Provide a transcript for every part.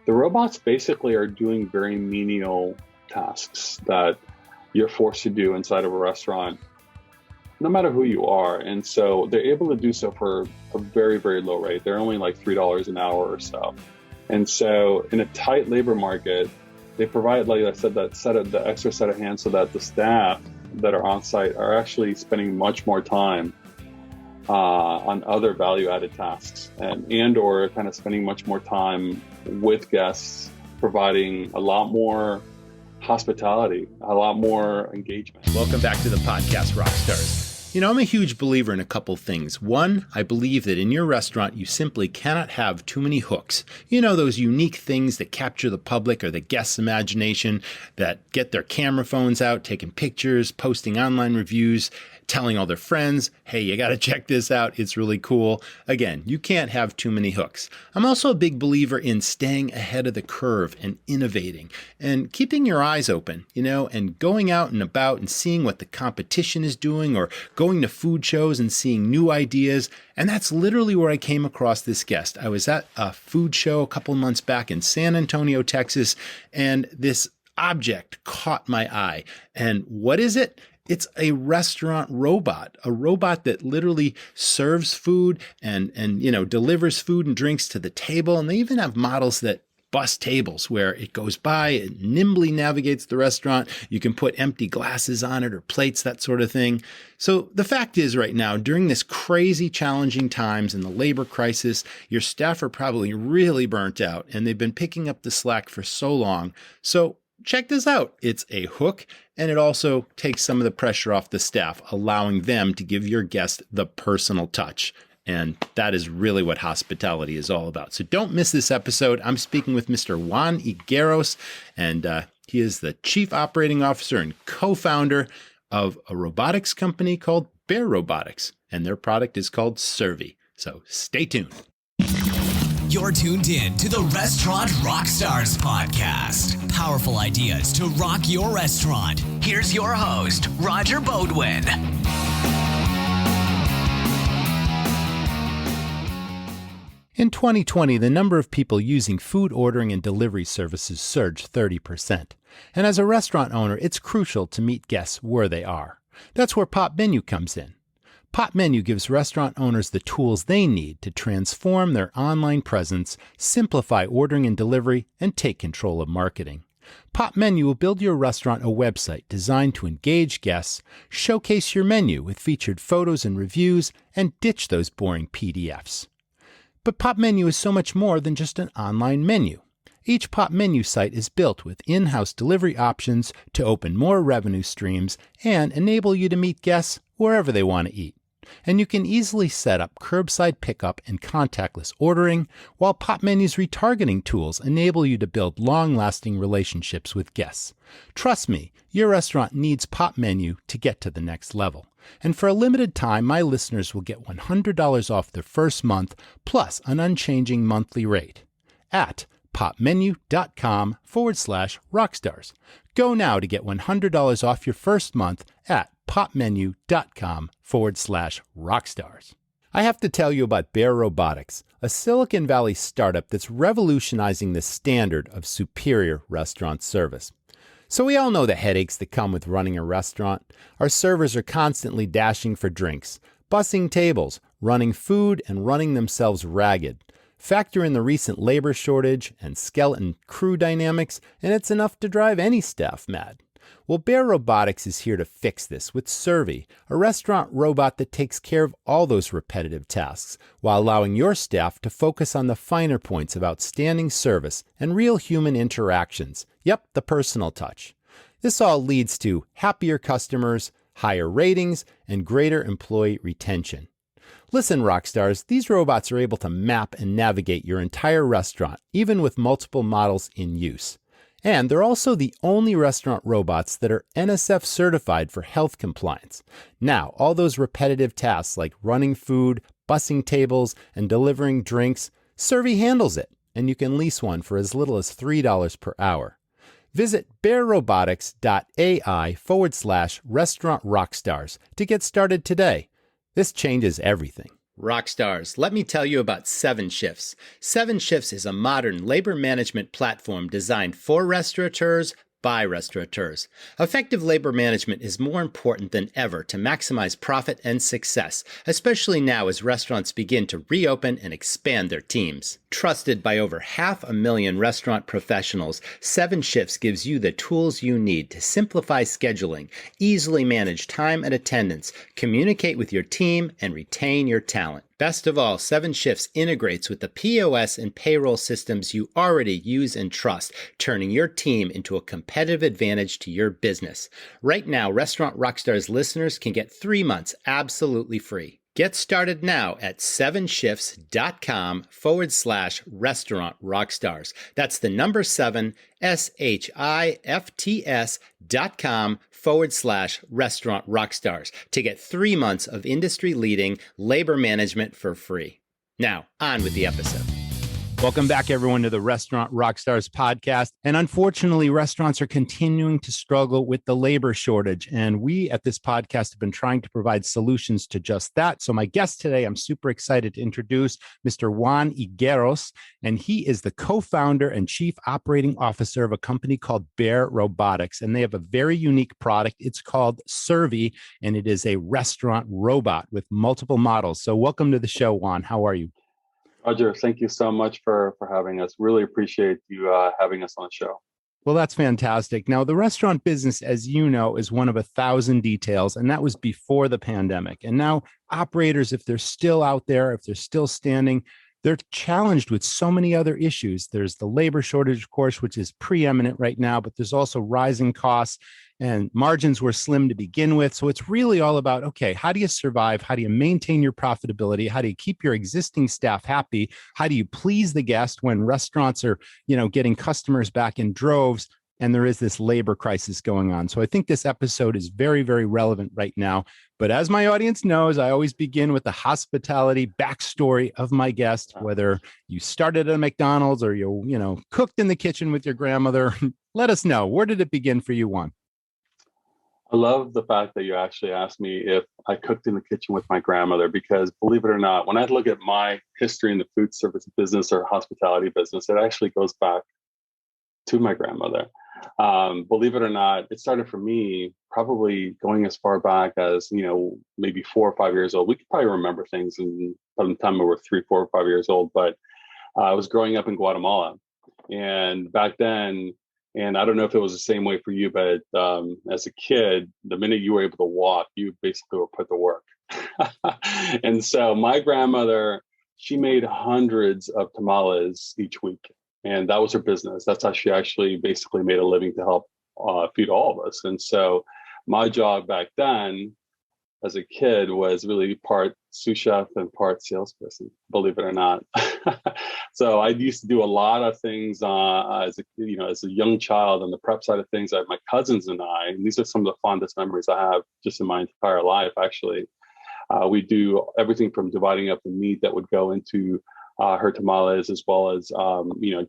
The robots basically are doing very menial tasks that you're forced to do inside of a restaurant, no matter who you are. And so they're able to do so for a very, very low rate. They're only like $3 an hour or so. And so in a tight labor market, they provide, like I said, the extra set of hands so that the staff that are on site are actually spending much more time on other value-added tasks and or kind of spending much more time with guests, providing a lot more hospitality, a lot more engagement. Welcome back to the podcast, Rockstars. You know, I'm a huge believer in a couple things. One, I believe that in your restaurant, you simply cannot have too many hooks. You know, those unique things that capture the public or the guest's imagination, that get their camera phones out, taking pictures, posting online reviews, telling all their friends, hey, you got to check this out. It's really cool. Again, you can't have too many hooks. I'm also a big believer in staying ahead of the curve and innovating and keeping your eyes open, you know, and going out and about and seeing what the competition is doing or going to food shows and seeing new ideas. And that's literally where I came across this guest. I was at a food show a couple months back in San Antonio, Texas, and this object caught my eye. And what is it? It's a restaurant robot, a robot that literally serves food and you know, delivers food and drinks to the table. And they even have models that bus tables where it goes by, it nimbly navigates the restaurant. You can put empty glasses on it or plates, that sort of thing. So the fact is right now, during this crazy challenging times in the labor crisis, your staff are probably really burnt out and they've been picking up the slack for so long. So check this out. It's a hook, and it also takes some of the pressure off the staff, allowing them to give your guest the personal touch. And that is really what hospitality is all about. So don't miss this episode. I'm speaking with Mr. Juan Higueros, and he is the Chief Operating Officer and co-founder of a robotics company called Bear Robotics, and their product is called Servi. So stay tuned. You're tuned in to the Restaurant Rockstars Podcast. Powerful ideas to rock your restaurant. Here's your host, Roger Bodwin. In 2020, the number of people using food ordering and delivery services surged 30%. And as a restaurant owner, it's crucial to meet guests where they are. That's where Pop Menu comes in. Pop Menu gives restaurant owners the tools they need to transform their online presence, simplify ordering and delivery, and take control of marketing. Pop Menu will build your restaurant a website designed to engage guests, showcase your menu with featured photos and reviews, and ditch those boring PDFs. But Pop Menu is so much more than just an online menu. Each Pop Menu site is built with in-house delivery options to open more revenue streams and enable you to meet guests wherever they want to eat. And you can easily set up curbside pickup and contactless ordering, while Pop Menu's retargeting tools enable you to build long-lasting relationships with guests. Trust me, your restaurant needs Pop Menu to get to the next level. And for a limited time, my listeners will get $100 off their first month, plus an unchanging monthly rate at popmenu.com/rockstars. Go now to get $100 off your first month at popmenu.com/rockstars. I have to tell you about Bear Robotics, a Silicon Valley startup that's revolutionizing the standard of superior restaurant service. So we all know the headaches that come with running a restaurant. Our servers are constantly dashing for drinks, bussing tables, running food, and running themselves ragged. Factor in the recent labor shortage and skeleton crew dynamics, and it's enough to drive any staff mad. Well, Bear Robotics is here to fix this with Servi, a restaurant robot that takes care of all those repetitive tasks while allowing your staff to focus on the finer points of outstanding service and real human interactions. Yep, the personal touch. This all leads to happier customers, higher ratings, and greater employee retention. Listen, Rockstars, these robots are able to map and navigate your entire restaurant, even with multiple models in use. And they're also the only restaurant robots that are NSF Certified for health compliance. Now, all those repetitive tasks like running food, bussing tables, and delivering drinks, Servi handles it, and you can lease one for as little as $3 per hour. Visit bearrobotics.ai/restaurant rockstars to get started today. This changes everything. Rockstars, let me tell you about 7 Shifts. 7 Shifts is a modern labor management platform designed for restaurateurs by restaurateurs. Effective labor management is more important than ever to maximize profit and success, especially now as restaurants begin to reopen and expand their teams. Trusted by over 500,000 restaurant professionals, 7 Shifts gives you the tools you need to simplify scheduling, easily manage time and attendance, communicate with your team, and retain your talent. Best of all, 7 Shifts integrates with the POS and payroll systems you already use and trust, turning your team into a competitive advantage to your business. Right now, Restaurant Rockstars listeners can get 3 months absolutely free. Get started now at 7shifts.com/restaurant rockstars. That's the number 7, SHIFTS.com/restaurant rockstars to get 3 months of industry-leading labor management for free. Now, on with the episode. Welcome back, everyone, to the Restaurant Rockstars Podcast. And unfortunately, restaurants are continuing to struggle with the labor shortage. And we at this podcast have been trying to provide solutions to just that. So my guest today, I'm super excited to introduce Mr. Juan Higueros. And he is the co-founder and chief operating officer of a company called Bear Robotics. And they have a very unique product. It's called Servi, and it is a restaurant robot with multiple models. So welcome to the show, Juan. How are you? Roger, thank you so much for having us. Really appreciate you having us on the show. Well, that's fantastic. Now, the restaurant business, as you know, is one of 1,000 details, and that was before the pandemic. And now operators, if they're still out there, if they're still standing, they're challenged with so many other issues. There's the labor shortage, of course, which is preeminent right now, but there's also rising costs, and margins were slim to begin with. So it's really all about, okay, how do you survive? How do you maintain your profitability? How do you keep your existing staff happy? How do you please the guest when restaurants are, getting customers back in droves and there is this labor crisis going on? So I think this episode is very, very relevant right now. But as my audience knows, I always begin with the hospitality backstory of my guest, whether you started at a McDonald's or you cooked in the kitchen with your grandmother. Let us know. Where did it begin for you, Juan? I love the fact that you actually asked me if I cooked in the kitchen with my grandmother, because believe it or not, when I look at my history in the food service business or hospitality business, it actually goes back to my grandmother. Believe it or not, it started for me probably going as far back as, maybe 4 or 5 years old. We could probably remember things by the time we were 3, 4, or 5 years old, but I was growing up in Guatemala. And back then, and I don't know if it was the same way for you, but as a kid, the minute you were able to walk, you basically were put to work. And so my grandmother, she made hundreds of tamales each week. And that was her business. That's how she actually basically made a living to help feed all of us. And so my job back then as a kid was really part sous chef and part salesperson, believe it or not. So I used to do a lot of things as a young child on the prep side of things. I have my cousins and these are some of the fondest memories I have just in my entire life, actually. We do everything from dividing up the meat that would go into her tamales, as well as,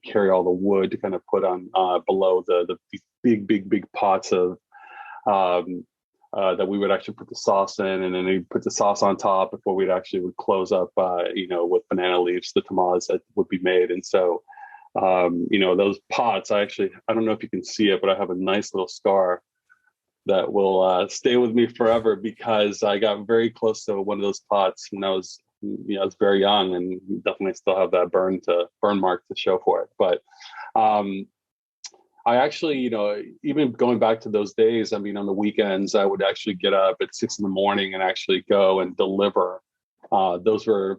carry all the wood to kind of put on below the big pots of that we would actually put the sauce in, and then we'd put the sauce on top before we'd actually would close up, with banana leaves, the tamales that would be made. And so, those pots, I don't know if you can see it, but I have a nice little scar that will stay with me forever, because I got very close to one of those pots when I was very young, and definitely still have that burn mark to show for it. But I actually, even going back to those days, on the weekends, I would actually get up at 6 a.m. and actually go and deliver. Those were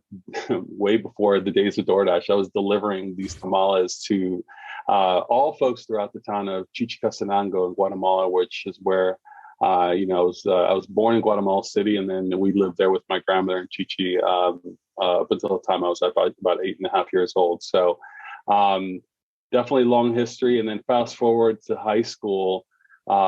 way before the days of DoorDash. I was delivering these tamales to all folks throughout the town of Chichicastenango in Guatemala, which is where I was born in Guatemala City, and then we lived there with my grandmother in Chichi up until the time I was about 8.5 years old. So definitely long history. And then fast forward to high school,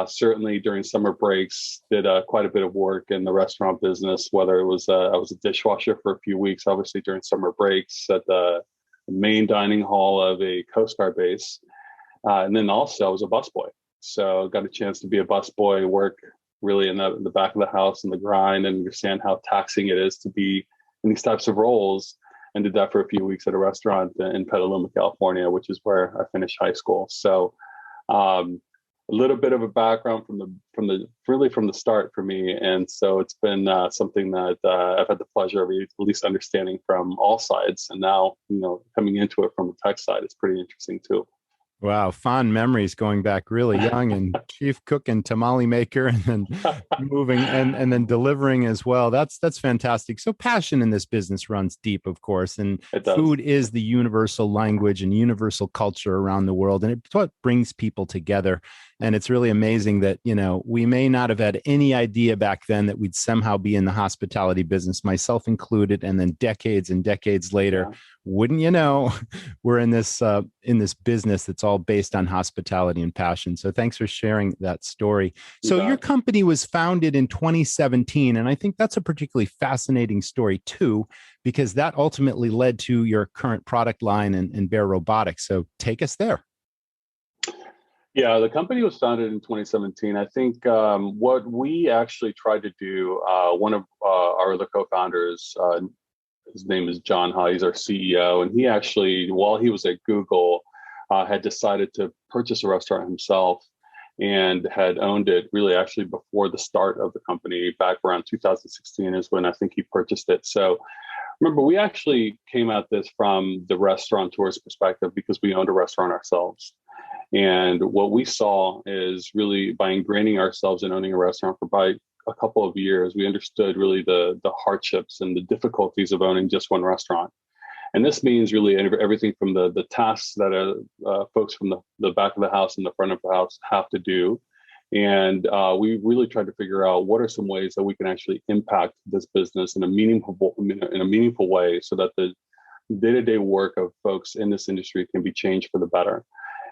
certainly during summer breaks, did quite a bit of work in the restaurant business, whether it was I was a dishwasher for a few weeks, obviously during summer breaks at the main dining hall of a Coast Guard base. And then also I was a busboy. So got a chance to be a busboy, work really in the back of the house in the grind, and understand how taxing it is to be in these types of roles, and did that for a few weeks at a restaurant in Petaluma, California, which is where I finished high school. So a little bit of a background from the start for me, and so it's been something that I've had the pleasure of at least understanding from all sides, and now coming into it from the tech side, it's pretty interesting too. Wow, fond memories going back really young, and chief cook and tamale maker, and then moving and then delivering as well. That's fantastic. So passion in this business runs deep, of course, and food is the universal language and universal culture around the world, and it's what brings people together. And it's really amazing that, we may not have had any idea back then that we'd somehow be in the hospitality business, myself included. And then decades and decades later, wouldn't you know, we're in this business that's all based on hospitality and passion. So thanks for sharing that story. So your company was founded in 2017. And I think that's a particularly fascinating story too, because that ultimately led to your current product line and Bear Robotics. So take us there. Yeah, the company was founded in 2017. I think what we actually tried to do, one of our other co-founders, his name is Juan, he's our CEO, and he actually, while he was at Google, had decided to purchase a restaurant himself and had owned it really actually before the start of the company. Back around 2016 is when I think he purchased it. So remember, we actually came at this from the restaurateur's perspective because we owned a restaurant ourselves. And what we saw is really by ingraining ourselves in owning a restaurant for about a couple of years, we understood really the hardships and the difficulties of owning just one restaurant. And this means really everything from the tasks that folks from the back of the house and the front of the house have to do. And we really tried to figure out what are some ways that we can actually impact this business in a meaningful way so that the day-to-day work of folks in this industry can be changed for the better.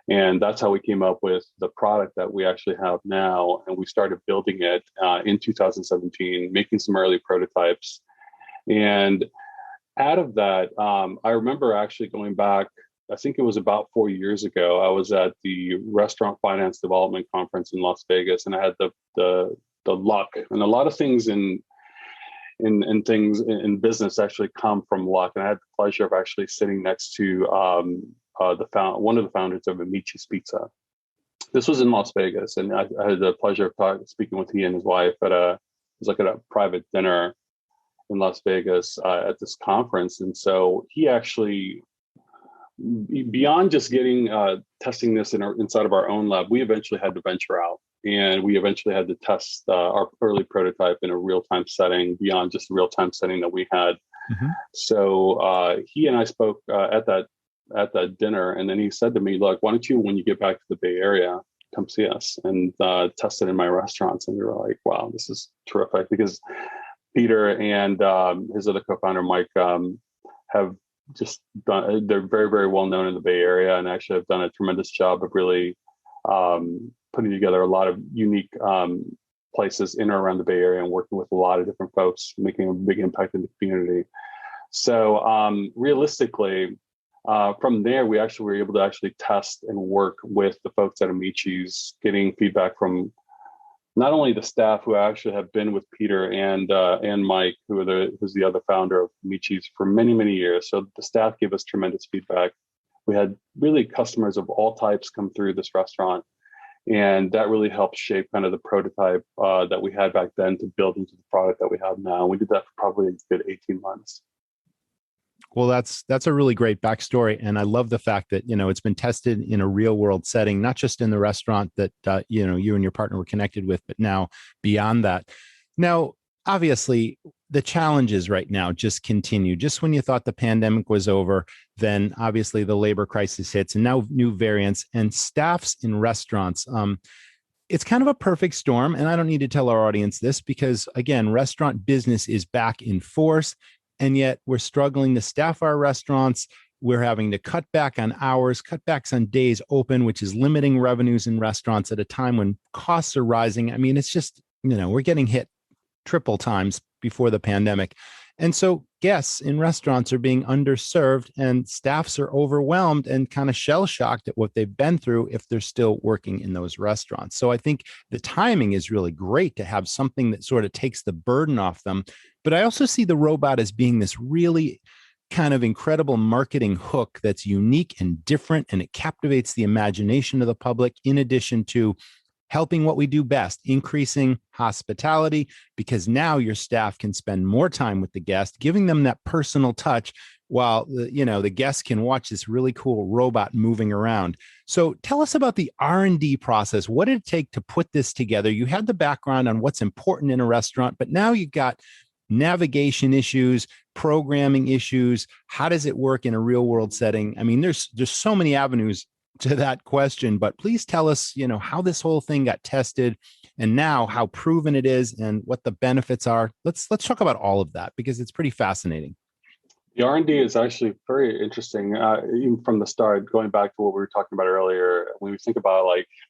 And that's how we came up with the product that we actually have now. And we started building it in 2017, making some early prototypes. And out of that, I remember actually going back, I think it was about 4 years ago, I was at the Restaurant Finance Development Conference in Las Vegas, and I had the luck. And a lot of things in business actually come from luck. And I had the pleasure of actually sitting next to one of the founders of Amici's Pizza. This was in Las Vegas, and I had the pleasure of speaking with he and his wife at a private dinner in Las Vegas at this conference. And so he actually, beyond just getting testing this inside of our own lab, we eventually had to venture out, and we eventually had to test our early prototype in a real-time setting beyond just the real-time setting that we had. Mm-hmm. So he and I spoke at that dinner, and then he said to me, "Look, why don't you, when you get back to the Bay Area, come see us and test it in my restaurants?" And we were like, "Wow, this is terrific," because Peter and his other co-founder Mike have just done. They're very, very well known in the Bay Area, and actually have done a tremendous job of really putting together a lot of unique places in or around the Bay Area and working with a lot of different folks, making a big impact in the community. So realistically, from there, we actually were able to actually test and work with the folks at Amici's, getting feedback from not only the staff who actually have been with Peter and Mike, who's the other founder of Amici's for many, many years. So the staff gave us tremendous feedback. We had really customers of all types come through this restaurant, and that really helped shape kind of the prototype that we had back then to build into the product that we have now. We did that for probably a good 18 months. Well, that's a really great backstory. And I love the fact that, it's been tested in a real world setting, not just in the restaurant that, you and your partner were connected with, but now beyond that. Now, obviously, the challenges right now just continue. Just when you thought the pandemic was over, then obviously the labor crisis hits, and now new variants and staffs in restaurants. It's kind of a perfect storm. And I don't need to tell our audience this because, again, restaurant business is back in force. And yet we're struggling to staff our restaurants. We're having to cut back on hours, cutbacks on days open, which is limiting revenues in restaurants at a time when costs are rising. I mean, it's just, we're getting hit triple times before the pandemic. And so guests in restaurants are being underserved and staffs are overwhelmed and kind of shell shocked at what they've been through if they're still working in those restaurants. So I think the timing is really great to have something that sort of takes the burden off them. But I also see the robot as being this really kind of incredible marketing hook that's unique and different, and it captivates the imagination of the public, in addition to helping what we do best, increasing hospitality, because now your staff can spend more time with the guest, giving them that personal touch while the guests can watch this really cool robot moving around. So tell us about the R&D process. What did it take to put this together? You had the background on what's important in a restaurant, but now you've got navigation issues, programming issues. How does it work in a real world setting? I mean, there's so many avenues to that question, but please tell us, how this whole thing got tested and now how proven it is and what the benefits are. Let's talk about all of that because it's pretty fascinating. The R&D is actually very interesting, even from the start, going back to what we were talking about earlier. When we think about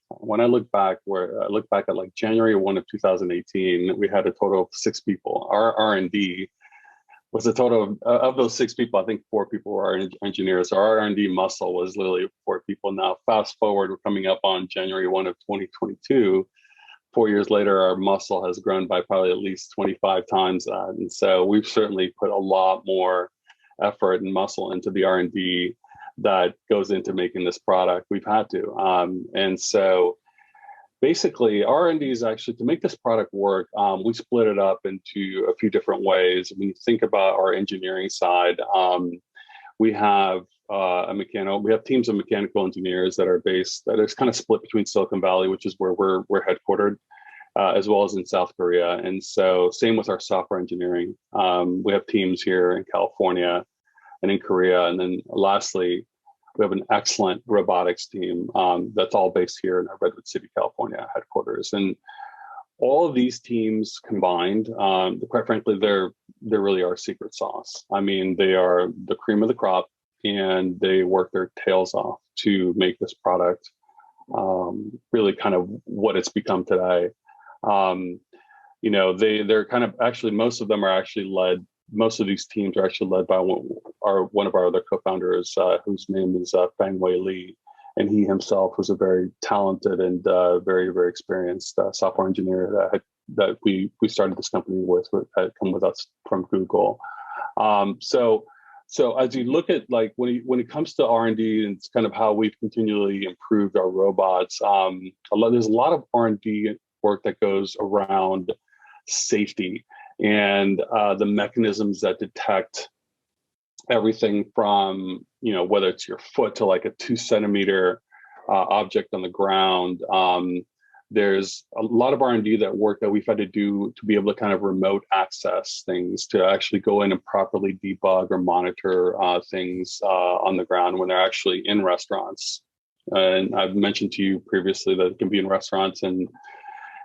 when I look back at January 1 of 2018, we had a total of 6 people. Our R&D was a total of those 6 people. I think 4 people were engineers. So our R&D muscle was literally 4 people. Now, fast forward, we're coming up on January 1 of 2022. 4 years later, our muscle has grown by probably at least 25 times that. And so we've certainly put a lot more effort and muscle into the R&D that goes into making this product. We've had to. And so basically, R&D is actually, to make this product work, we split it up into a few different ways. When you think about our engineering side, we have we have teams of mechanical engineers that are kind of split between Silicon Valley, which is where we're headquartered, as well as in South Korea. And so same with our software engineering. We have teams here in California and in Korea. And then lastly, we have an excellent robotics team that's all based here in our Redwood City, California headquarters. And all of these teams combined, quite frankly, they're really our secret sauce. I mean, they are the cream of the crop, and they work their tails off to make this product really kind of what it's become today. They're kind of actually, most of these teams are actually led by one of our other co-founders, whose name is Feng Wei Li. And he himself was a very talented and very, very experienced software engineer that we started this company with, had come with us from Google. So as you look at when it comes to R&D, and it's kind of how we've continually improved our robots, there's a lot of R&D work that goes around safety and the mechanisms that detect everything from, whether it's your foot to like a 2-centimeter object on the ground. There's a lot of R&D work that we've had to do to be able to kind of remote access things, to actually go in and properly debug or monitor things on the ground when they're actually in restaurants. And I've mentioned to you previously that it can be in restaurants in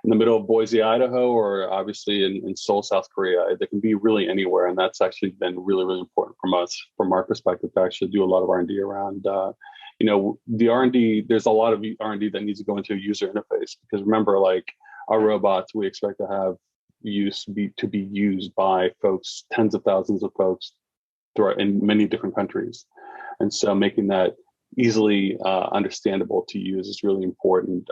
the middle of Boise, Idaho, or obviously in Seoul, South Korea. They can be really anywhere. And that's actually been really, really important from our perspective, to actually do a lot of R&D around, the R&D. There's a lot of R&D that needs to go into a user interface, because remember, our robots, we expect to have to be used by folks, tens of thousands of folks in many different countries. And so making that easily understandable to use is really important.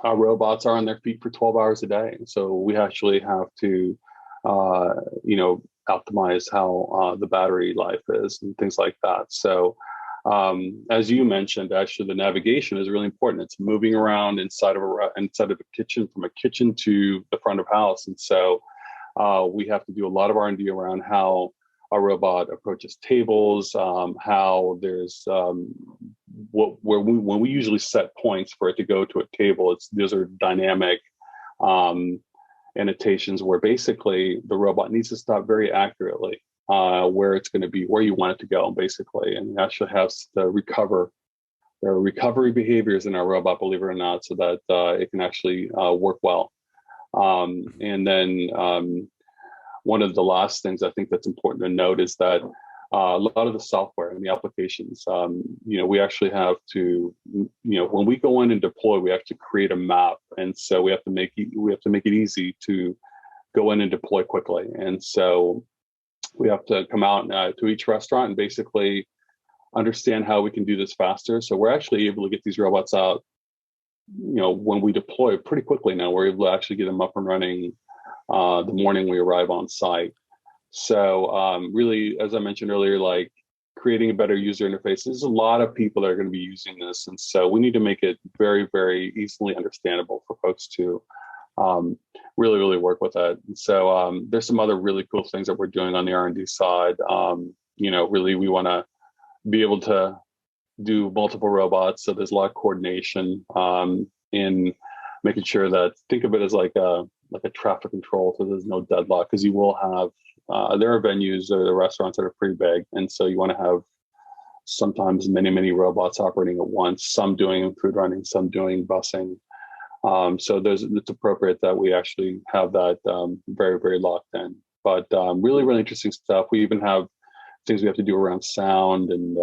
Our robots are on their feet for 12 hours a day. So we actually have to, optimize how the battery life is and things like that. So as you mentioned, actually, the navigation is really important. It's moving around inside of a kitchen, from a kitchen to the front of house. And so we have to do a lot of R&D around how a robot approaches tables, how there's when we usually set points for it to go to a table, those are dynamic annotations where basically the robot needs to stop very accurately where it's going to be, where you want it to go, basically, and it actually has to recover. There are recovery behaviors in our robot, believe it or not, so that it can actually work well. And then one of the last things I think that's important to note is that a lot of the software and the applications, we actually have to, when we go in and deploy, we have to create a map, and so we have to make it easy to go in and deploy quickly. And so we have to come out to each restaurant and basically understand how we can do this faster. So we're actually able to get these robots out, when we deploy pretty quickly now. We're able to actually get them up and running the morning we arrive on site. So really, as I mentioned earlier, like creating a better user interface. There's a lot of people that are going to be using this. And so we need to make it very, very easily understandable for folks to really, really work with it. And so there's some other really cool things that we're doing on the R&D side. Really, we want to be able to do multiple robots. So there's a lot of coordination in making sure that, think of it as like a traffic control, so there's no deadlock, because you will have there are venues or the restaurants that are pretty big, and so you want to have sometimes many robots operating at once, some doing food running, some doing busing. So it's appropriate that we actually have that very, very locked in. But really, really interesting stuff. We even have things we have to do around sound, and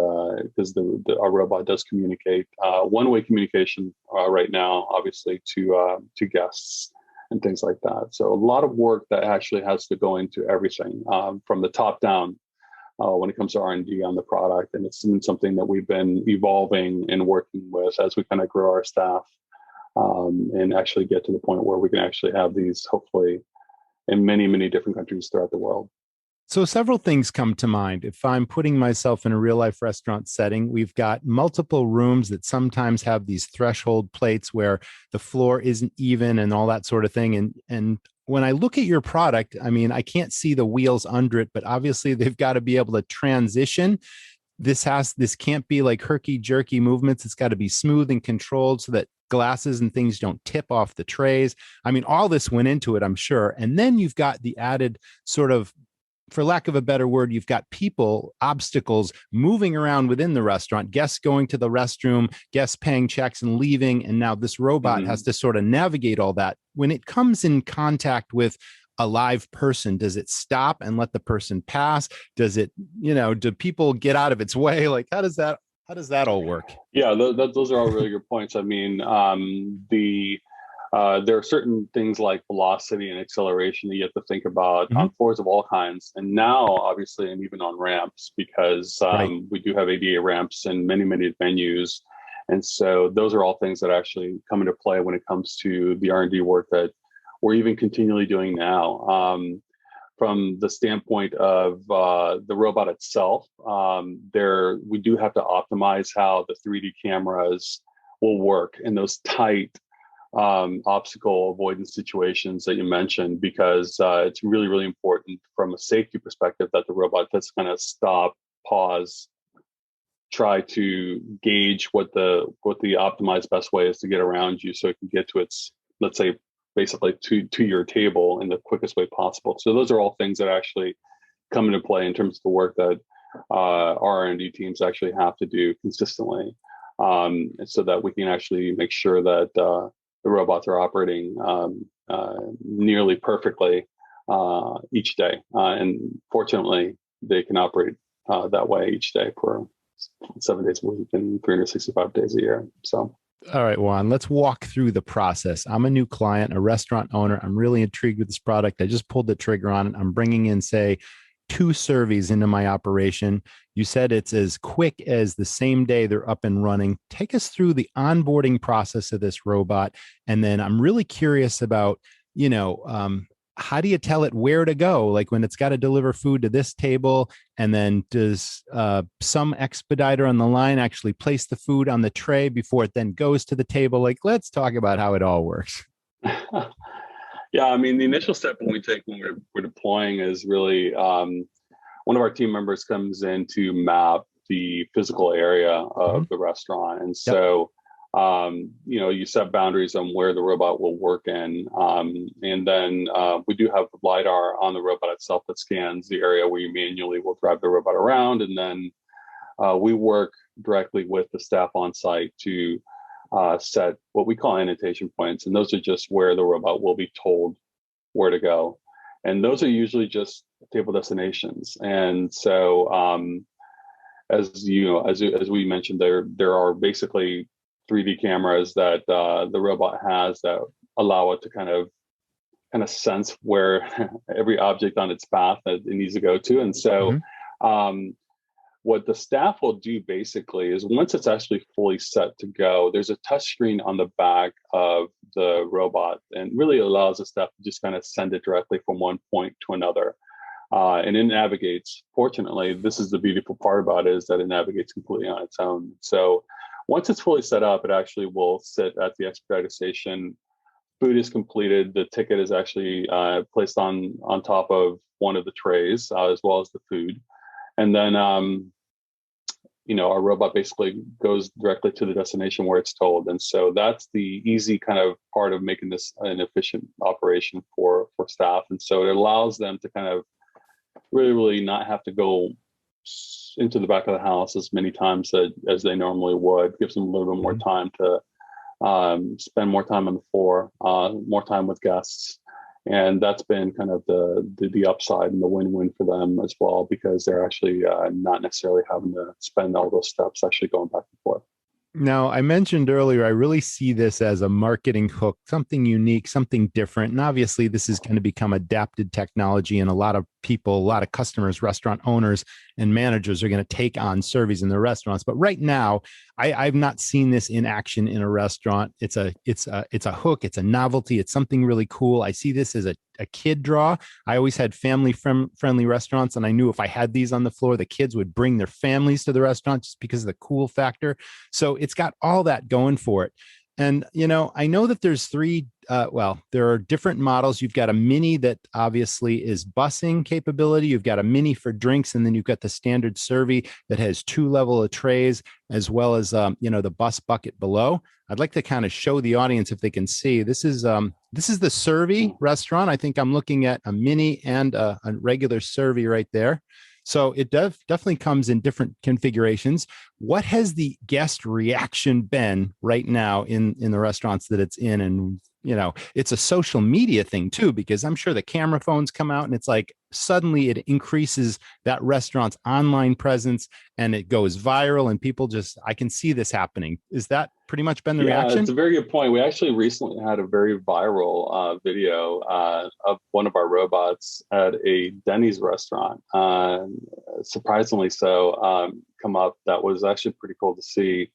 because our robot does communicate one-way communication right now, obviously to guests and things like that. So a lot of work that actually has to go into everything from the top down when it comes to R&D on the product. And it's been something that we've been evolving and working with as we kind of grow our staff and actually get to the point where we can actually have these hopefully in many different countries throughout the world. So several things come to mind. If I'm putting myself in a real life restaurant setting, we've got multiple rooms that sometimes have these threshold plates where the floor isn't even and all that sort of thing. And when I look at your product, I mean, I can't see the wheels under it, but obviously they've got to be able to transition. This can't be like herky jerky movements. It's got to be smooth and controlled so that glasses and things don't tip off the trays. I mean, all this went into it, I'm sure. And then you've got the added sort of, for lack of a better word, you've got obstacles moving around within the restaurant, guests going to the restroom, guests paying checks and leaving. And now this robot has to sort of navigate all that. When it comes in contact with a live person, does it stop and let the person pass? Does it, do people get out of its way? Like, how does that all work? Yeah, those are all really good points. I mean, there are certain things like velocity and acceleration that you have to think about on floors of all kinds. And now, obviously, and even on ramps, because we do have ADA ramps in many venues. And so those are all things that actually come into play when it comes to the R&D work that we're even continually doing now. From the standpoint of the robot itself, we do have to optimize how the 3D cameras will work in those tight obstacle avoidance situations that you mentioned, because it's really important from a safety perspective that the robot does kind of stop, pause, try to gauge what the optimized best way is to get around you so it can get to its, let's say, basically to your table in the quickest way possible. So those are all things that actually come into play in terms of the work that our R&D teams actually have to do consistently, so that we can actually make sure that the robots are operating nearly perfectly each day. And fortunately, they can operate that way each day for 7 days a week and 365 days a year. So. All right, Juan, let's walk through the process. I'm a new client, a restaurant owner. I'm really intrigued with this product. I just pulled the trigger on it. I'm bringing in, say, 2 Servis into my operation. You said it's as quick as the same day they're up and running. Take us through the onboarding process of this robot. And then I'm really curious about, how do you tell it where to go? Like when it's got to deliver food to this table, and then does some expediter on the line actually place the food on the tray before it then goes to the table? Like, let's talk about how it all works. Yeah, I mean, the initial step when we're deploying is really one of our team members comes in to map the physical area of the restaurant. And so, you set boundaries on where the robot will work in. And then we do have the LiDAR on the robot itself that scans the area where you manually will drive the robot around. And then we work directly with the staff on site to set what we call annotation points. And those are just where the robot will be told where to go. And those are usually just table destinations. And so as we mentioned, there are basically 3D cameras that the robot has that allow it to kind of kind of sense where every object on its path that it needs to go to. And so what the staff will do basically is once it's actually fully set to go, there's a touch screen on the back of the robot, and really allows the staff to just kind of send it directly from one point to another. And it navigates. Fortunately, this is the beautiful part about it, is that it navigates completely on its own. So once it's fully set up, it actually will sit at the expediter station. Food is completed. The ticket is actually placed on top of one of the trays, as well as the food. And then, our robot basically goes directly to the destination where it's told. And so that's the easy kind of part of making this an efficient operation for staff. And so it allows them to kind of really not have to go into the back of the house as many times as they normally would. Gives them a little bit more time to spend more time on the floor, more time with guests. And that's been kind of the upside and the win-win for them as well, because they're actually not necessarily having to spend all those steps actually going back and forth. Now, I mentioned earlier, I really see this as a marketing hook, something unique, something different. And obviously, this is going to become adapted technology, and a lot of people, a lot of customers, restaurant owners and managers are going to take on Servis in their restaurants. But right now, I've not seen this in action in a restaurant. It's a hook. It's a novelty. It's something really cool. I see this as a kid draw. I always had family friendly restaurants, and I knew if I had these on the floor, the kids would bring their families to the restaurant just because of the cool factor. So it's got all that going for it. And, I know that there's there are different models. You've got a mini that obviously is busing capability. You've got a mini for drinks, and then you've got the standard Servi that has 2 level of trays, as well as, the bus bucket below. I'd like to kind of show the audience if they can see. This is the Servi restaurant. I think I'm looking at a mini and a regular Servi right there. So it definitely comes in different configurations. What has the guest reaction been right now in the restaurants that it's in? And, it's a social media thing too, because I'm sure the camera phones come out and it's like suddenly it increases that restaurant's online presence and it goes viral, and people I can see this happening. Is that pretty much been the reaction? It's a very good point. We actually recently had a very viral video of one of our robots at a Denny's restaurant, surprisingly so, come up. That was actually pretty cool to see.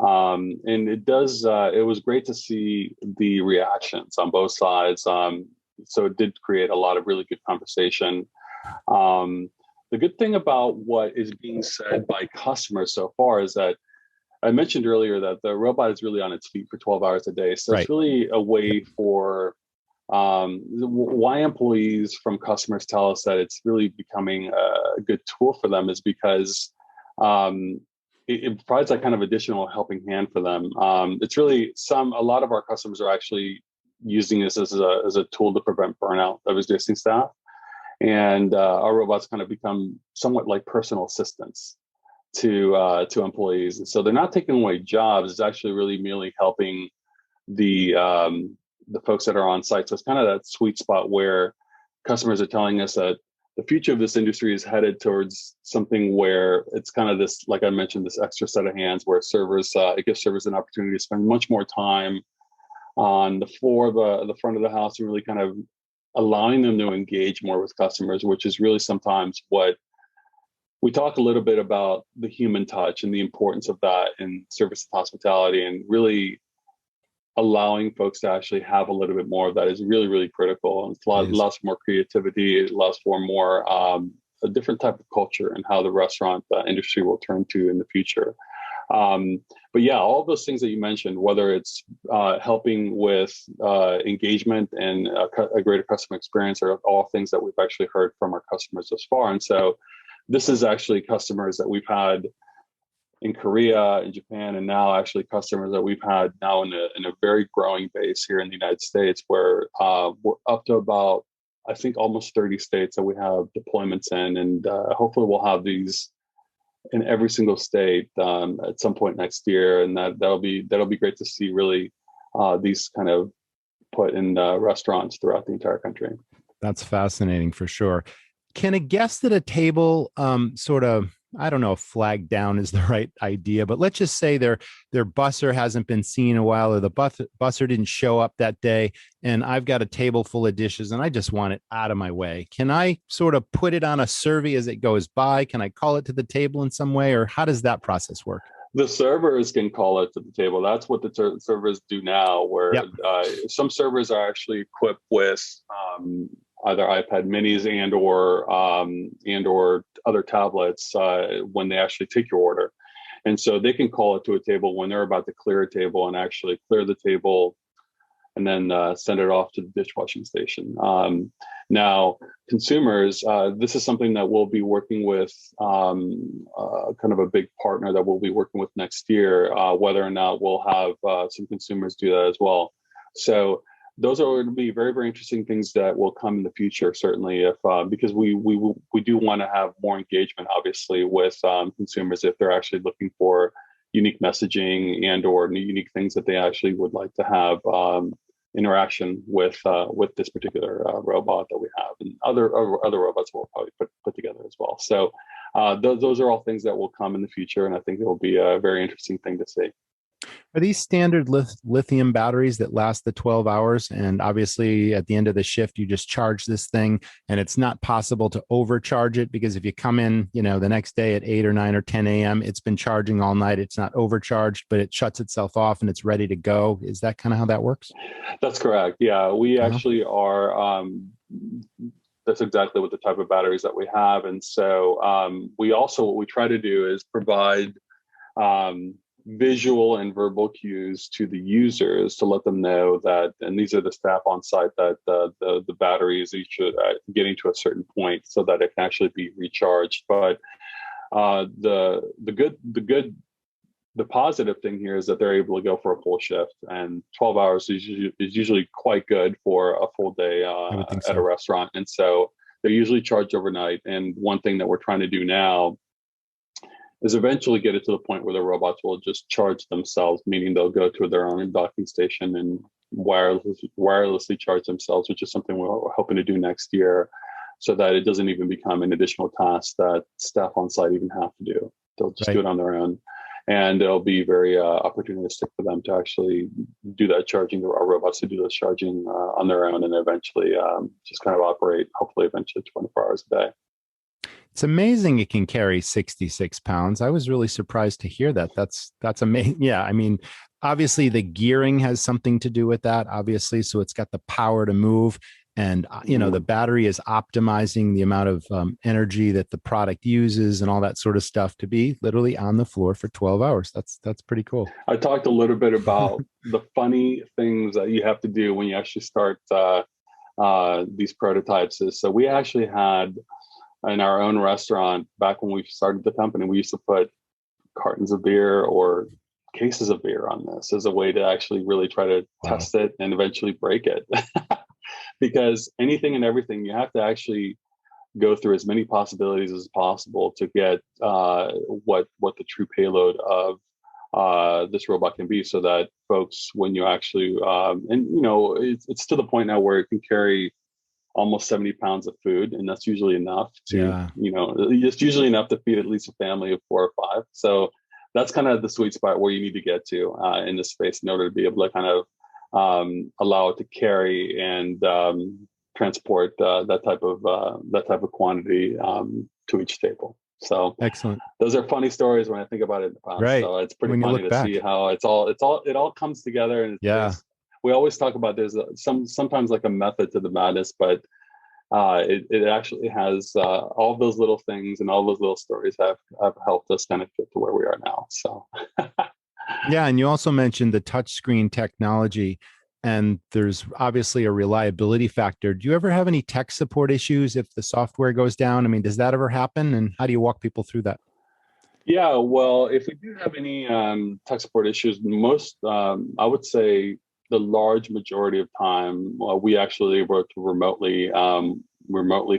And it was great to see the reactions on both sides. So it did create a lot of really good conversation. The good thing about what is being said by customers so far is that I mentioned earlier that the robot is really on its feet for 12 hours a day. So It's really a way for why employees from customers tell us that it's really becoming a good tool for them is because it provides that kind of additional helping hand for them. It's really a lot of our customers are actually using this as a tool to prevent burnout of existing staff. And our robots kind of become somewhat like personal assistants to employees. And so they're not taking away jobs. It's actually really merely helping the folks that are on site. So it's kind of that sweet spot where customers are telling us that the future of this industry is headed towards something where it's kind of this, like I mentioned, this extra set of hands where it gives servers an opportunity to spend much more time on the floor, the front of the house, and really kind of allowing them to engage more with customers, which is really sometimes what we talk a little bit about, the human touch and the importance of that in service and hospitality, and really allowing folks to actually have a little bit more of that is really, really critical. And it's allows for more creativity. It allows for more a different type of culture and how the restaurant industry will turn to in the future. But yeah, all of those things that you mentioned, whether it's helping with engagement and a greater customer experience, are all things that we've actually heard from our customers thus far. And so this is actually customers that we've had in Korea, in Japan, and now actually customers that we've had now in a very growing base here in the United States, where we're up to about, I think, almost 30 states that we have deployments in, and hopefully we'll have these in every single state at some point next year, and that'll be great to see. Really, these kind of put in restaurants throughout the entire country. That's fascinating for sure. Can a guest at a table sort of I don't know if flag down is the right idea, but let's just say their busser hasn't been seen in a while, or the busser didn't show up that day, and I've got a table full of dishes and I just want it out of my way. Can I sort of put it on a Servi as it goes by? Can I call it to the table in some way, or how does that process work? The servers can call it to the table. That's what the servers do now, where Yep. some servers are actually equipped with either iPad minis and or other tablets when they actually take your order. And so they can call it to a table when they're about to clear a table and actually clear the table and then send it off to the dishwashing station. Now, consumers, this is something that we'll be working with kind of a big partner that we'll be working with next year, whether or not we'll have some consumers do that as well. So those are going to be very, very interesting things that will come in the future, certainly, if because we do want to have more engagement, obviously, with consumers if they're actually looking for unique messaging and or unique things that they actually would like to have interaction with this particular robot that we have, and other robots we'll probably put together as well. So those are all things that will come in the future, and I think it will be a very interesting thing to see. Are these standard lithium batteries that last the 12 hours? And obviously at the end of the shift, you just charge this thing, and it's not possible to overcharge it, because if you come in, the next day at 8 or 9 or 10 a.m., it's been charging all night. It's not overcharged, but it shuts itself off and it's ready to go. Is that kind of how that works? That's correct. Yeah, we actually are. That's exactly what the type of batteries that we have. And so what we try to do is provide visual and verbal cues to the users to let them know that, and these are the staff on site, that the batteries each getting to a certain point so that it can actually be recharged. But the positive thing here is that they're able to go for a full shift, and 12 hours is usually quite good for a full day at a restaurant. And so they're usually charged overnight. And one thing that we're trying to do now is eventually get it to the point where the robots will just charge themselves, meaning they'll go to their own docking station and wirelessly charge themselves, which is something we're hoping to do next year, so that it doesn't even become an additional task that staff on site even have to do. They'll just do it on their own. And it'll be very opportunistic for them to actually do that charging, our robots to do this charging on their own, and eventually just kind of operate, hopefully eventually 24 hours a day. It's amazing it can carry 66 pounds. I was really surprised to hear that. That's amazing. Yeah, I mean, obviously the gearing has something to do with that, obviously. So it's got the power to move. And, the battery is optimizing the amount of energy that the product uses and all that sort of stuff to be literally on the floor for 12 hours. That's pretty cool. I talked a little bit about the funny things that you have to do when you actually start these prototypes. So we actually had, in our own restaurant, back when we started the company, we used to put cartons of beer or cases of beer on this as a way to actually really try to test it and eventually break it. Because anything and everything, you have to actually go through as many possibilities as possible to get what the true payload of this robot can be, so that folks, when you actually, it's to the point now where it can carry almost 70 pounds of food, and that's usually enough to, it's usually enough to feed at least a family of 4 or 5. So that's kind of the sweet spot where you need to get to in this space in order to be able to kind of allow it to carry and transport that type of quantity to each table. So excellent. Those are funny stories when I think about it in the past. Right. So it's pretty funny to see how it all comes together. And we always talk about there's sometimes like a method to the madness, but it actually has all those little things and all those little stories have helped us kind of get to where we are now. So yeah, and you also mentioned the touchscreen technology, and there's obviously a reliability factor. Do you ever have any tech support issues if the software goes down? I mean, does that ever happen, and how do you walk people through that? Yeah, well, if we do have any tech support issues, most I would say the large majority of time, we actually able to remotely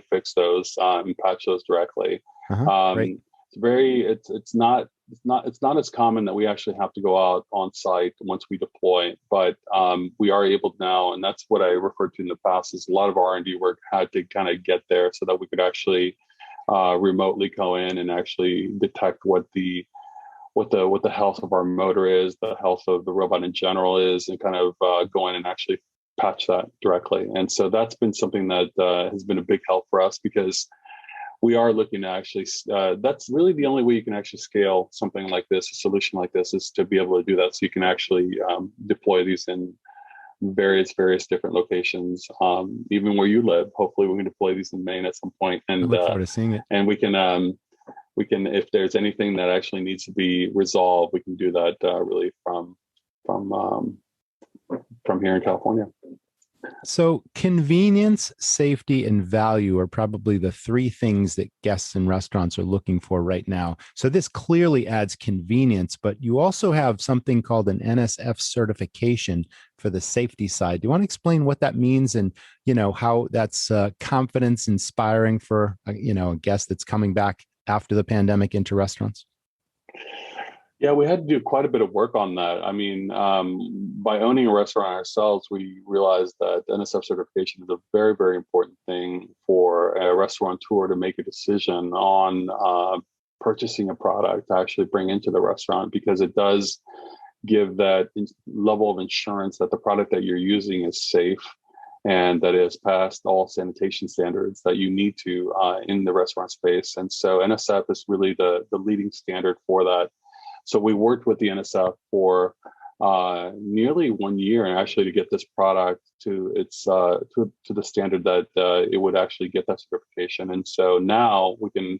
fix those and patch those directly. Great. It's not as common that we actually have to go out on site once we deploy, but we are able now, and that's what I referred to in the past, is a lot of R&D work had to kind of get there so that we could actually remotely go in and actually detect what the health of our motor is, the health of the robot in general is, and kind of go in and actually patch that directly. And so that's been something that has been a big help for us, because we are looking to actually, that's really the only way you can actually scale something like this, a solution like this, is to be able to do that. So you can actually deploy these in various different locations, even where you live. Hopefully we can deploy these in Maine at some point. And I look forward to seeing it. And we can, if there's anything that actually needs to be resolved, we can do that really from here in California. So convenience, safety, and value are probably the three things that guests in restaurants are looking for right now. So this clearly adds convenience, but you also have something called an NSF certification for the safety side. Do you want to explain what that means, and how that's confidence inspiring for a guest that's coming back after the pandemic into restaurants? Yeah, we had to do quite a bit of work on that. I mean, by owning a restaurant ourselves, we realized that NSF certification is a very, very important thing for a restaurateur to make a decision on purchasing a product to actually bring into the restaurant, because it does give that level of insurance that the product that you're using is safe and that it has passed all sanitation standards that you need to in the restaurant space. And so NSF is really the leading standard for that. So we worked with the NSF for nearly 1 year, and actually to get this product to its to the standard that it would actually get that certification. And so now we can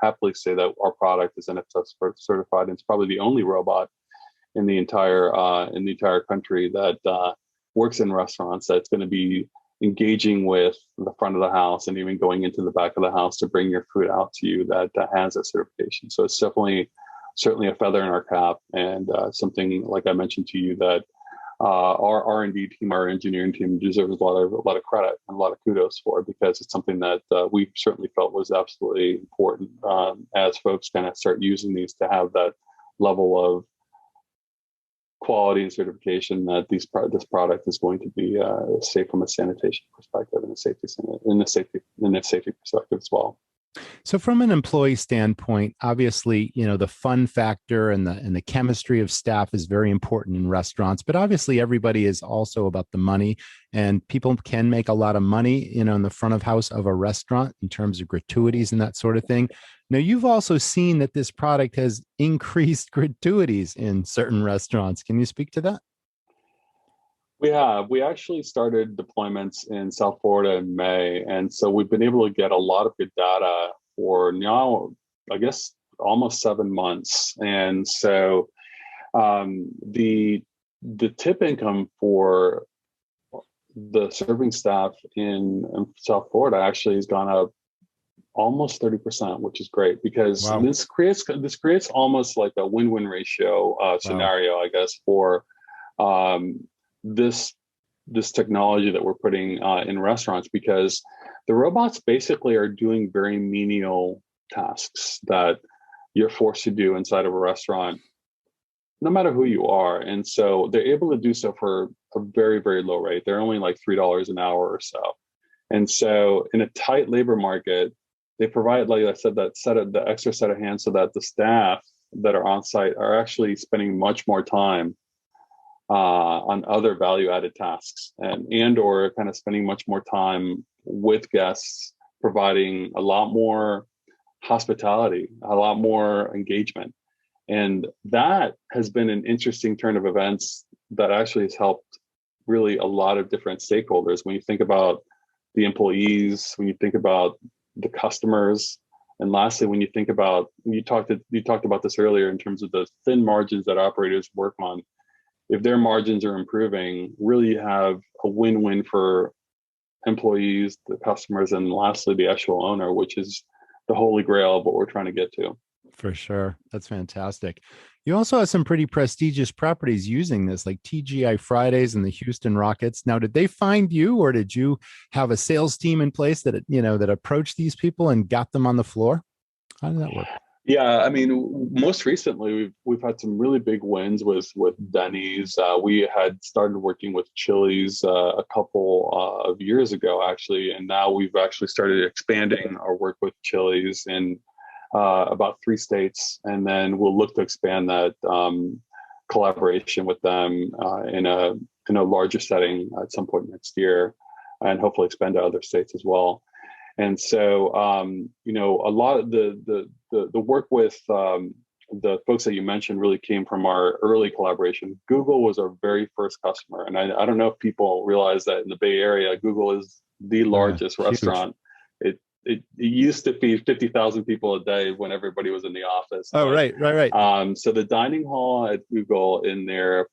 happily say that our product is NSF certified, and it's probably the only robot in the entire country that works in restaurants that's going to be engaging with the front of the house and even going into the back of the house to bring your food out to you that has that certification. So it's certainly a feather in our cap, and something, like I mentioned to you, that our R&D team, our engineering team, deserves a lot of credit and a lot of kudos for, because it's something that we certainly felt was absolutely important as folks kind of start using these, to have that level of quality and certification that this product is going to be safe from a sanitation perspective and a safety perspective as well. So from an employee standpoint, obviously, the fun factor and the chemistry of staff is very important in restaurants, but obviously everybody is also about the money, and people can make a lot of money, in the front of house of a restaurant in terms of gratuities and that sort of thing. Now, you've also seen that this product has increased gratuities in certain restaurants. Can you speak to that? We have. We actually started deployments in South Florida in May. And so we've been able to get a lot of good data for now, I guess, almost 7 months. And so the tip income for the serving staff in South Florida actually has gone up almost 30%, which is great, because wow. this creates almost like a win-win ratio scenario, I guess, for this technology that we're putting in restaurants, because the robots basically are doing very menial tasks that you're forced to do inside of a restaurant, no matter who you are. And so they're able to do so for a very, very low rate. They're only like $3 an hour or so. And so in a tight labor market, they provide, like I said, the extra set of hands, so that the staff that are on site are actually spending much more time on other value-added tasks, and or kind of spending much more time with guests, providing a lot more hospitality, a lot more engagement. And that has been an interesting turn of events that actually has helped really a lot of different stakeholders. When you think about the employees, when you think about the customers, and lastly, when you think about, you talked about this earlier in terms of the thin margins that operators work on. If their margins are improving, really you have a win-win for employees, the customers, and lastly, the actual owner, which is the holy grail of what we're trying to get to. For sure. That's fantastic. You also have some pretty prestigious properties using this, like TGI Fridays and the Houston Rockets. Now, did they find you, or did you have a sales team in place that approached these people and got them on the floor? How did that work? Yeah, I mean, most recently we've had some really big wins with Denny's. We had started working with Chili's a couple of years ago, actually, and now we've actually started expanding our work with Chili's in about 3 states, and then we'll look to expand that collaboration with them in a larger setting at some point next year, and hopefully expand to other states as well. And so, a lot of the work with the folks that you mentioned really came from our early collaboration. Google was our very first customer. And I don't know if people realize that in the Bay Area, Google is the largest Huge. restaurant. It used to feed 50,000 people a day when everybody was in the office. Oh, right. So the dining hall at Google in there,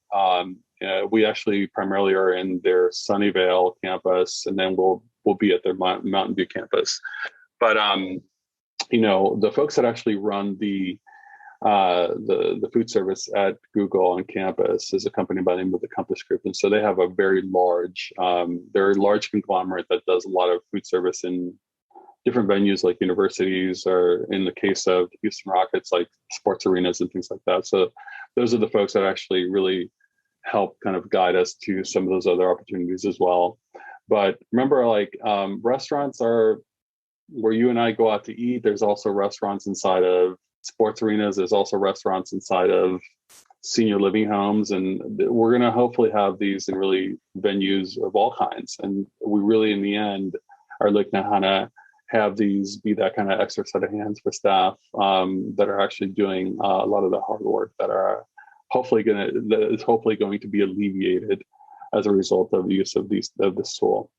we actually primarily are in their Sunnyvale campus, and then we'll be at their Mountain View campus. But the folks that actually run the food service at Google on campus is a company by the name of the Compass Group, and so they have a very large, they're a large conglomerate that does a lot of food service in different venues like universities, or in the case of Houston Rockets, like sports arenas and things like that. So those are the folks that actually really help kind of guide us to some of those other opportunities as well. But remember, like restaurants are where you and I go out to eat. There's also restaurants inside of sports arenas. There's also restaurants inside of senior living homes. And we're going to hopefully have these in really venues of all kinds. And we really, in the end, are looking at how to have these be that kind of extra set of hands for staff that are actually doing a lot of the hard work that is hopefully going to be alleviated as a result of the use of this tool.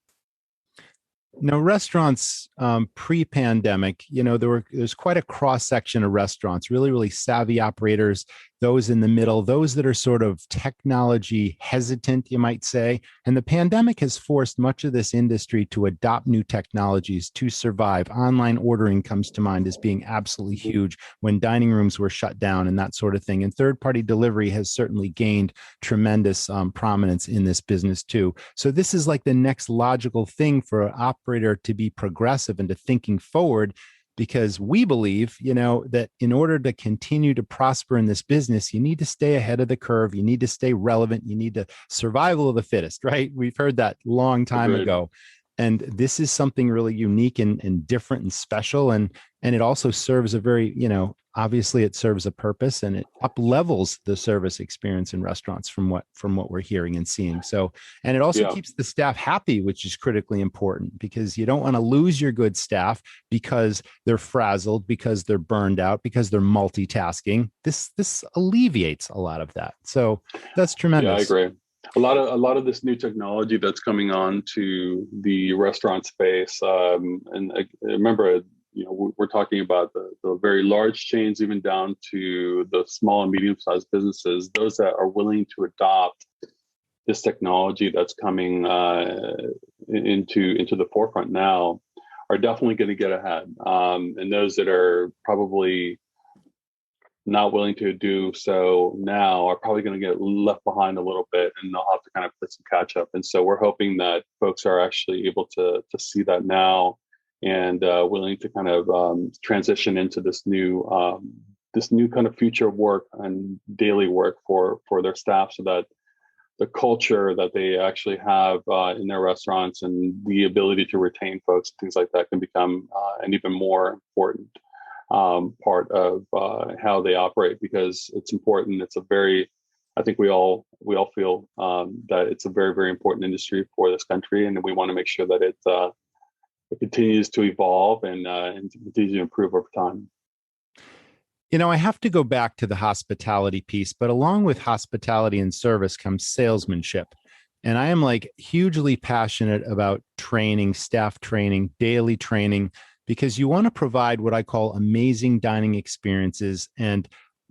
Now, restaurants pre-pandemic, there's quite a cross section of restaurants, really, really savvy operators, those in the middle, those that are sort of technology hesitant, you might say. And the pandemic has forced much of this industry to adopt new technologies to survive. Online ordering comes to mind as being absolutely huge when dining rooms were shut down and that sort of thing. And third-party delivery has certainly gained tremendous prominence in this business too. So this is like the next logical thing for an operator to be progressive and to thinking forward, because we believe, that in order to continue to prosper in this business, you need to stay ahead of the curve. You need to stay relevant. You need to survival of the fittest, right? We've heard that long time ago. And this is something really unique and different and special. And it also serves a very, obviously it serves a purpose, and it up levels the service experience in restaurants from what we're hearing and seeing. So, and it also keeps the staff happy, which is critically important, because you don't want to lose your good staff because they're frazzled, because they're burned out, because they're multitasking. This alleviates a lot of that. So that's tremendous. Yeah, I agree. A lot of this new technology that's coming on to the restaurant space, and I remember, we're talking about the very large chains, even down to the small and medium-sized businesses. Those that are willing to adopt this technology that's coming into the forefront now are definitely going to get ahead. And those that are probably not willing to do so now are probably going to get left behind a little bit, and they'll have to kind of play some catch up. And so we're hoping that folks are actually able to see that now, and willing to kind of transition into this new kind of future work and daily work for their staff, so that the culture that they actually have in their restaurants and the ability to retain folks, things like that, can become an even more important part of how they operate, because it's important. I think we all feel that it's a very, very important industry for this country, and we want to make sure that it continues to evolve and continues to improve over time. I have to go back to the hospitality piece, but along with hospitality and service comes salesmanship. And I am hugely passionate about training, staff training, daily training, because you want to provide what I call amazing dining experiences. And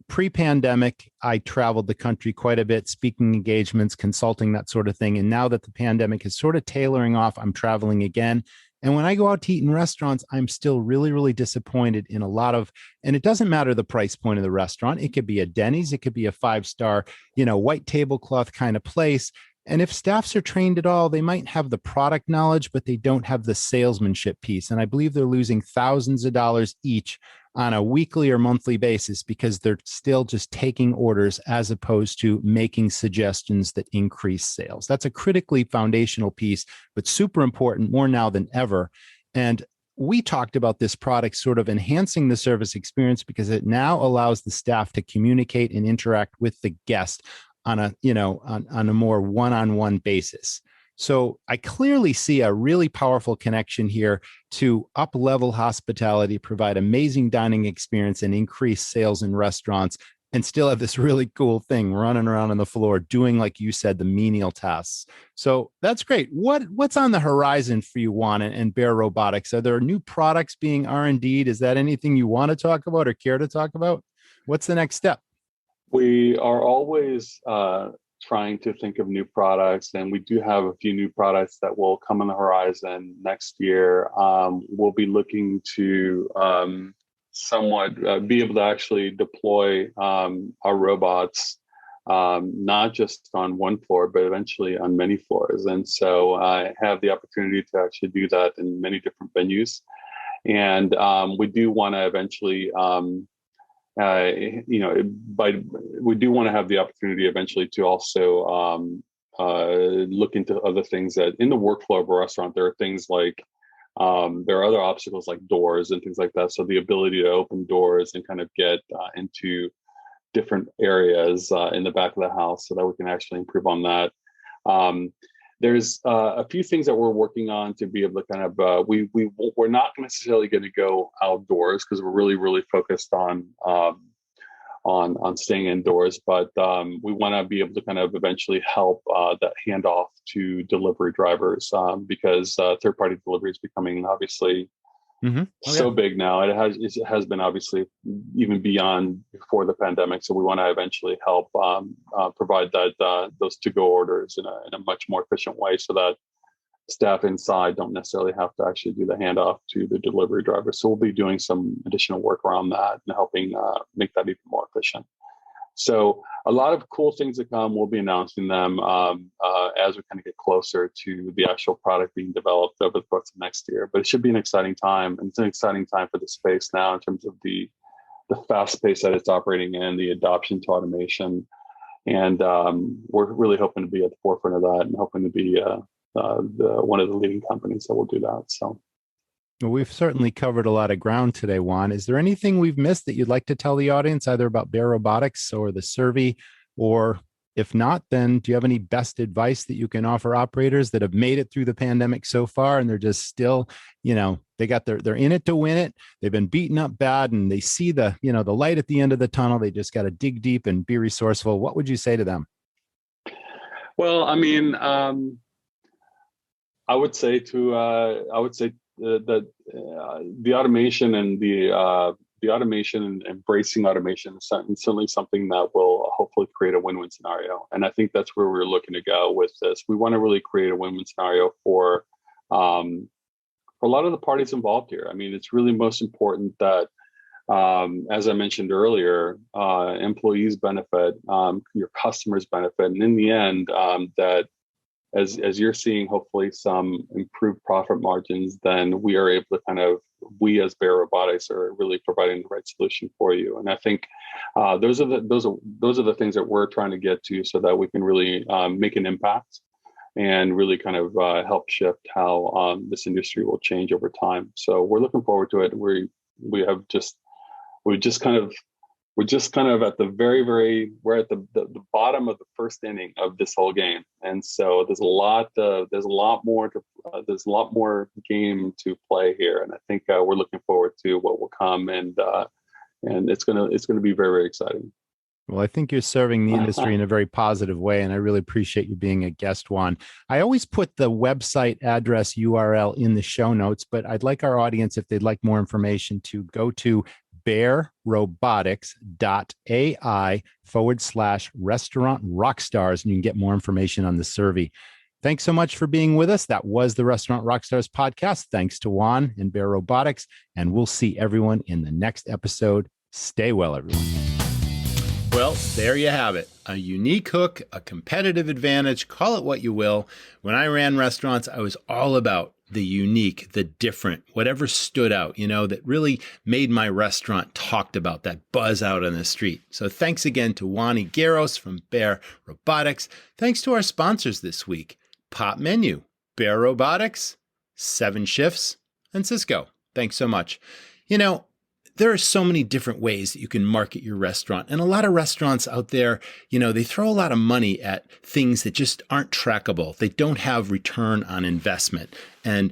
pre-pandemic, I traveled the country quite a bit, speaking engagements, consulting, that sort of thing. And now that the pandemic is sort of tailoring off, I'm traveling again. And when I go out to eat in restaurants, I'm still really, really disappointed in a lot of, and it doesn't matter the price point of the restaurant. It could be a Denny's, it could be a 5-star, white tablecloth kind of place. And if staffs are trained at all, they might have the product knowledge, but they don't have the salesmanship piece. And I believe they're losing thousands of dollars each on a weekly or monthly basis because they're still just taking orders as opposed to making suggestions that increase sales. That's a critically foundational piece, but super important, more now than ever. And we talked about this product sort of enhancing the service experience because it now allows the staff to communicate and interact with the guest on a, on a more one-on-one basis. So I clearly see a really powerful connection here to up-level hospitality, provide amazing dining experience, and increase sales in restaurants, and still have this really cool thing running around on the floor, doing, like you said, the menial tasks. So that's great. What's on the horizon for you, Juan, and Bear Robotics? Are there new products being R&D'd? Is that anything you want to talk about or care to talk about? What's the next step? We are always trying to think of new products, and we do have a few new products that will come on the horizon next year. We'll be looking to somewhat be able to actually deploy our robots, not just on one floor, but eventually on many floors. And so I have the opportunity to actually do that in many different venues. And we do want to eventually we do want to have the opportunity eventually to also look into other things that in the workflow of a restaurant. There are things like there are other obstacles like doors and things like that. So the ability to open doors and kind of get into different areas in the back of the house so that we can actually improve on that. There's a few things that we're working on to be able to kind of, we're not necessarily going to go outdoors because we're really focused on staying indoors, but we want to be able to kind of eventually help that handoff to delivery drivers because third-party delivery is becoming obviously so big now. It has been obviously even beyond before the pandemic. So we want to eventually help provide that those to-go orders in a much more efficient way, so that staff inside don't necessarily have to actually do the handoff to the delivery driver. So we'll be doing some additional work around that and helping make that even more efficient. So a lot of cool things to come. We'll be announcing them as we kind of get closer to the actual product being developed over the course of next year. But it should be an exciting time. And it's an exciting time for the space now in terms of the fast pace that it's operating in, the adoption to automation. And we're really hoping to be at the forefront of that and hoping to be one of the leading companies that will do that. So. Well, we've certainly covered a lot of ground today, Juan. Is there anything we've missed that you'd like to tell the audience, either about Bear Robotics or the Servi, or if not, then do you have any best advice that you can offer operators that have made it through the pandemic so far and they're just still, they're in it to win it. They've been beaten up bad and they see the light at the end of the tunnel. They just got to dig deep and be resourceful. What would you say to them? Well, I mean, I would say that the automation and the automation and embracing automation is certainly something that will hopefully create a win-win scenario. And I think that's where we're looking to go with this. We want to really create a win-win scenario for a lot of the parties involved here. I mean, it's really most important that, as I mentioned earlier, employees benefit, your customers benefit, and in the end, that as you're seeing hopefully some improved profit margins, then we are able to we as Bear Robotics are really providing the right solution for you. And I think those are the things that we're trying to get to, so that we can really make an impact and really kind of help shift how this industry will change over time. So we're looking forward to it. We're just kind of at the we're at the bottom of the first inning of this whole game, and so there's a lot more game to play here, and I think we're looking forward to what will come, and it's gonna be very, very exciting. Well, I think you're serving the industry in a very positive way, and I really appreciate you being a guest, Juan. I always put the website address URL in the show notes, but I'd like our audience, if they'd like more information, to go to bearrobotics.ai/Restaurant Rockstars, and you can get more information on the Servi. Thanks so much for being with us. That was the Restaurant Rockstars podcast. Thanks to Juan and Bear Robotics, and we'll see everyone in the next episode. Stay well, everyone. Well, there you have it. A unique hook, a competitive advantage, call it what you will. When I ran restaurants, I was all about the unique, the different, whatever stood out, that really made my restaurant talked about, that buzz out on the street. So thanks again to Juan Higueros from Bear Robotics. Thanks to our sponsors this week, Pop Menu, Bear Robotics, 7 Shifts, and Cisco. Thanks so much. There are so many different ways that you can market your restaurant. And a lot of restaurants out there, they throw a lot of money at things that just aren't trackable. They don't have return on investment. And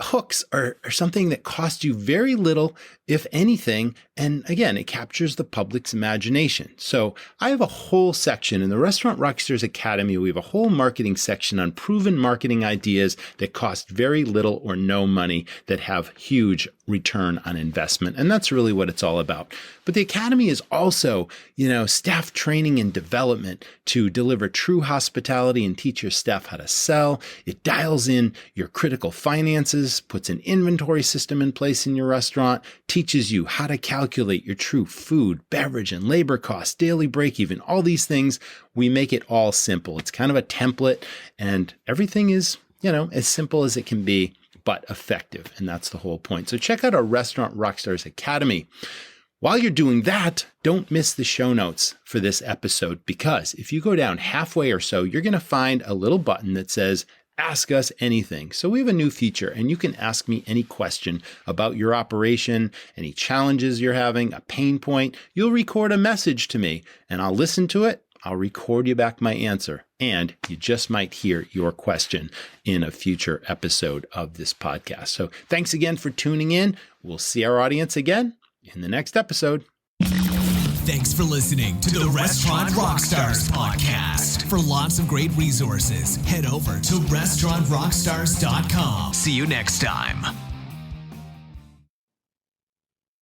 hooks are something that cost you very little, if anything. And again, it captures the public's imagination. So I have a whole section in the Restaurant Rockstars Academy. We have a whole marketing section on proven marketing ideas that cost very little or no money that have huge return on investment. And that's really what it's all about. But the Academy is also, staff training and development to deliver true hospitality and teach your staff how to sell. It dials in your critical finances, puts an inventory system in place in your restaurant, teaches you how to calculate your true food, beverage, and labor costs, daily break even, all these things. We make it all simple. It's kind of a template, and everything is, as simple as it can be, but effective. And that's the whole point. So check out our Restaurant Rockstars Academy. While you're doing that, don't miss the show notes for this episode, because if you go down halfway or so, you're going to find a little button that says, Ask Us Anything. So we have a new feature, and you can ask me any question about your operation, any challenges you're having, a pain point. You'll record a message to me, and I'll listen to it. I'll record you back my answer, and you just might hear your question in a future episode of this podcast. So thanks again for tuning in. We'll see our audience again in the next episode. Thanks for listening to the Restaurant Rockstars Podcast. For lots of great resources, head over to restaurantrockstars.com. See you next time.